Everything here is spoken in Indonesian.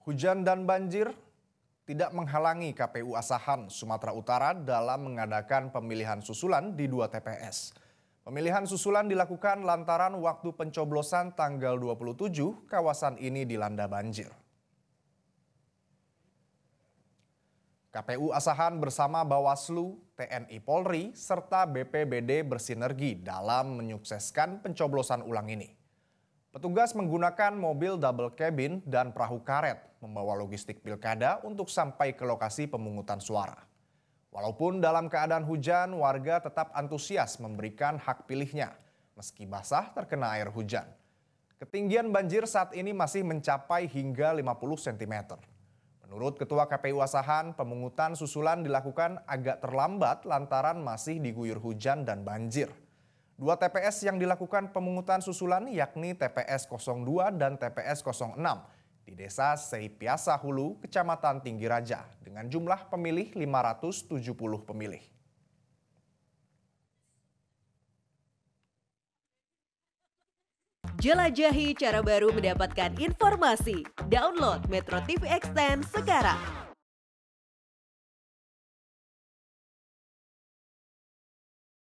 Hujan dan banjir tidak menghalangi KPU Asahan, Sumatera Utara dalam mengadakan pemilihan susulan di 2 TPS. Pemilihan susulan dilakukan lantaran waktu pencoblosan tanggal 27 kawasan ini dilanda banjir. KPU Asahan bersama Bawaslu, TNI Polri, serta BPBD bersinergi dalam menyukseskan pencoblosan ulang ini. Petugas menggunakan mobil double cabin dan perahu karet membawa logistik pilkada untuk sampai ke lokasi pemungutan suara. Walaupun dalam keadaan hujan, warga tetap antusias memberikan hak pilihnya meski basah terkena air hujan. Ketinggian banjir saat ini masih mencapai hingga 50 cm. Menurut Ketua KPU Asahan, pemungutan susulan dilakukan agak terlambat lantaran masih diguyur hujan dan banjir. 2 TPS yang dilakukan pemungutan susulan yakni TPS 02 dan TPS 06 di Desa Seipiasa Hulu, Kecamatan Tinggi Raja dengan jumlah pemilih 570 pemilih. Jelajahi cara baru mendapatkan informasi. Download Metro TV Extend sekarang.